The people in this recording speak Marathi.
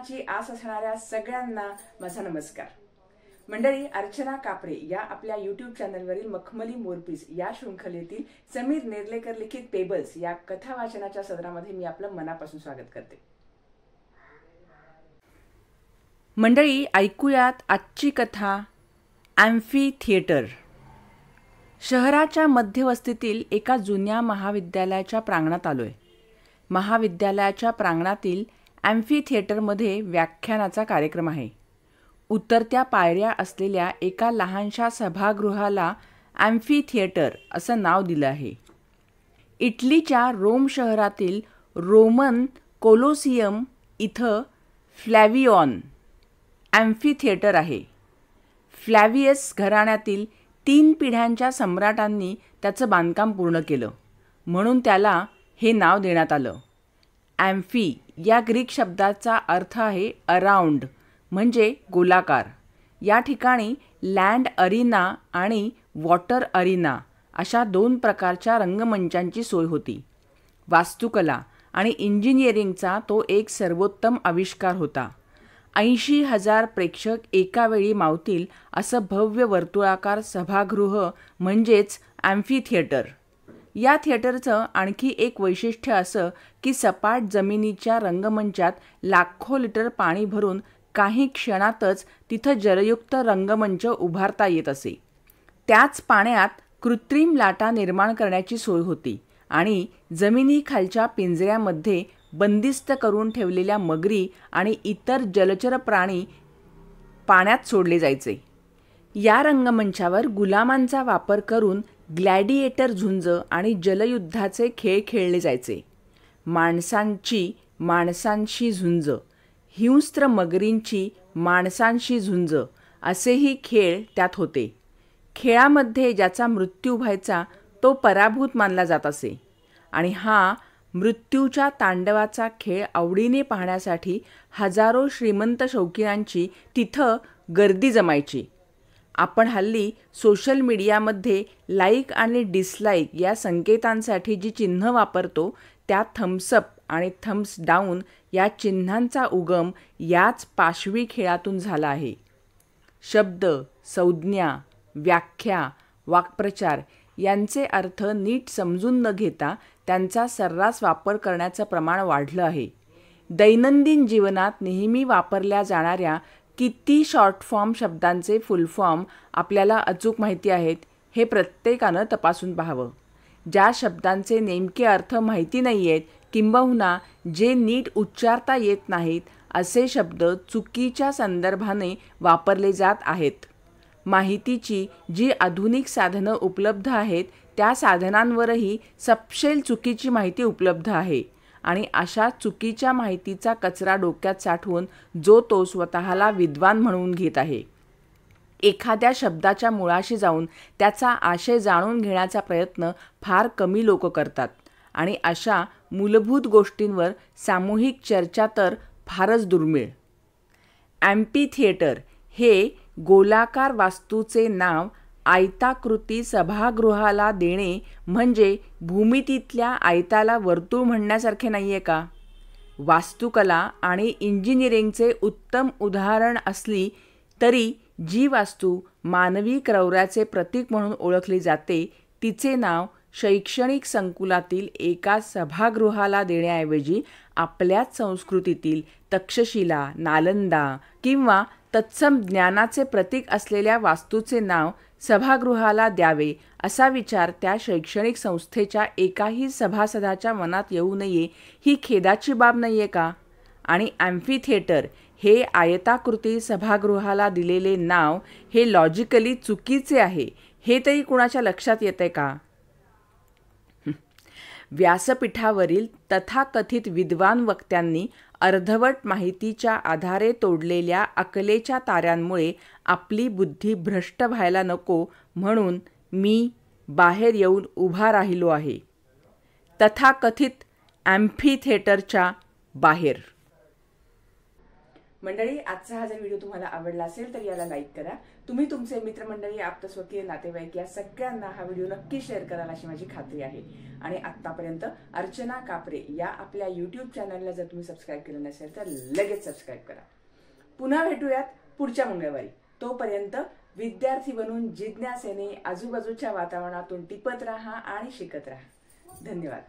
दर्शनाची आस असणाऱ्या सगळ्यांना माझा नमस्कार. मंडळी, अर्चना कापरे या आपल्या YouTube चॅनलवरील मखमली मोरपीस या शृंखलेतील समीर नेर्लेकर लिखित पेबल्स या कथा वाचनाच्या सदरामध्ये मी आपलं मनापासून स्वागत करते. मंडळी, ऐकूयात आजची कथा ॲम्फी थिएटर. शहराच्या मध्यवस्तीतील एका जुन्या महाविद्यालयाच्या प्रांगणात आलोय. महाविद्यालयाच्या प्रांगणातील ॲम्फी थिएटरमध्ये व्याख्यानाचा कार्यक्रम आहे. उतरत्या पायऱ्या असलेल्या एका लहानशा सभागृहाला ॲम्फी थिएटर असं नाव दिलं आहे. इटलीच्या रोम शहरातील रोमन कोलोसियम इथं फ्लॅव्हियन ॲम्फी थिएटर आहे. फ्लॅव्हियस घराण्यातील 3 पिढ्यांच्या सम्राटांनी त्याचं बांधकाम पूर्ण केलं, म्हणून त्याला हे नाव देण्यात आलं. ॲम्फी या ग्रीक शब्दाचा अर्थ आहे अराउंड, म्हणजे गोलाकार. या ठिकाणी लँड अरिना आणि वॉटर अरिना अशा 2 प्रकारच्या रंगमंचांची सोय होती. वास्तुकला आणि इंजिनिअरिंगचा तो एक सर्वोत्तम आविष्कार होता. 80,000 प्रेक्षक एका वेळी मावतील असं भव्य वर्तुळाकार सभागृह म्हणजेच ॲम्फी थिएटर. या थिएटरचं आणखी एक वैशिष्ट्य असं की सपाट जमिनीच्या रंगमंचात लाखो लिटर पाणी भरून काही क्षणातच तिथं जलयुक्त रंगमंच उभारता येत असे. त्याच पाण्यात कृत्रिम लाटा निर्माण करण्याची सोय होती आणि जमिनीखालच्या पिंजऱ्यामध्ये बंदिस्त करून ठेवलेल्या मगरी आणि इतर जलचर प्राणी पाण्यात सोडले जायचे. या रंगमंचावर गुलामांचा वापर करून ग्लॅडिएटर झुंज आणि जलयुद्धाचे खेळ खेळले जायचे. माणसांशी झुंज, हिंस्त्र मगरींची माणसांशी झुंज असेही खेळ त्यात होते. खेळामध्ये ज्याचा मृत्यू व्हायचा तो पराभूत मानला जात असे आणि हा मृत्यूच्या तांडवाचा खेळ आवडीने पाहण्यासाठी हजारो श्रीमंत शौकीनांची तिथं गर्दी जमायची. आपण हल्ली सोशल मीडियामध्ये लाईक आणि डिसलाईक या संकेतांसाठी जी चिन्ह वापरतो त्या थम्सअप आणि थम्स डाऊन या चिन्हांचा उगम याच पाशवी खेळातून झाला आहे. शब्द, संज्ञा, व्याख्या, वाक्प्रचार यांचे अर्थ नीट समजून न घेता त्यांचा सर्रास वापर करण्याचं प्रमाण वाढलं आहे. दैनंदिन जीवनात नेहमी वापरल्या जाणाऱ्या किती शॉर्ट फॉर्म शब्दांचे फुल फॉर्म आपल्याला अचूक माहिती आहेत हे प्रत्येकानं तपासून पाहावं. ज्या शब्दांचे नेमके अर्थ माहिती नाही आहेत किंबहुना जे नीट उच्चारता येत नाहीत असे शब्द चुकीच्या संदर्भाने वापरले जात आहेत. माहितीची जी आधुनिक साधनं उपलब्ध आहेत त्या साधनांवरही सपशेल चुकीची माहिती उपलब्ध आहे आणि अशा चुकीच्या माहितीचा कचरा डोक्यात साठवून जो तो स्वतःला विद्वान म्हणून घेत आहे. एखाद्या शब्दाच्या मुळाशी जाऊन त्याचा आशय जाणून घेण्याचा प्रयत्न फार कमी लोक करतात आणि अशा मूलभूत गोष्टींवर सामूहिक चर्चा तर फारच दुर्मिळ. ॲम्फी थिएटर हे गोलाकार वास्तूचे नाव आयताकृती सभागृहाला देणे म्हणजे भूमितीतल्या आयताला वर्तुळ म्हणण्यासारखे नाहीये का? वास्तुकला आणि इंजिनिअरिंगचे उत्तम उदाहरण असली तरी जी वास्तू मानवी क्रौर्याचे प्रतीक म्हणून ओळखली जाते तिचे नाव शैक्षणिक संकुलातील एका सभागृहाला देण्याऐवजी आपल्याच संस्कृतीतील तक्षशिला, नालंदा किंवा तत्सम ज्ञानाचे प्रतीक असलेल्या वास्तूचे नाव सभागृहाला द्यावे असा विचार त्या शैक्षणिक संस्थेच्या एकाही सभासदाच्या मनात येऊ नये ही खेदाची बाब नाहीये का? आणि ॲम्फी थिएटर हे आयताकृती सभागृहाला दिलेले नाव हे लॉजिकली चुकीचे आहे हे तरी कुणाच्या लक्षात येते का? व्यासपीठावरील तथाकथित विद्वान वक्त्यांनी अर्धवट माहितीच्या आधारे तोडलेल्या अकलेच्या ताऱ्यांमुळे आपली बुद्धी भ्रष्ट व्हायला नको म्हणून मी बाहेर येऊन उभा राहिलो आहे. तथाकथित ॲम्फी थिएटरच्या बाहेर. मंडळी, आजचा हा जर व्हिडिओ तुम्हाला आवडला असेल तर याला लाईक करा. तुम्ही तुमचे मित्रमंडळी, आप्तस्वकीय, नातेवाईक या सगळ्यांना हा व्हिडिओ नक्की शेअर कराल अशी माझी खात्री आहे. आणि आतापर्यंत अर्चना कापरे या आपल्या युट्यूब चॅनलला जर तुम्ही सबस्क्राईब केलं नसेल तर लगेच सबस्क्राईब करा. पुन्हा भेटूयात पुढच्या मंगळवारी. तोपर्यंत विद्यार्थी बनून जिज्ञासेने आजूबाजूच्या वातावरणातून टिपत राहा आणि शिकत राहा. धन्यवाद.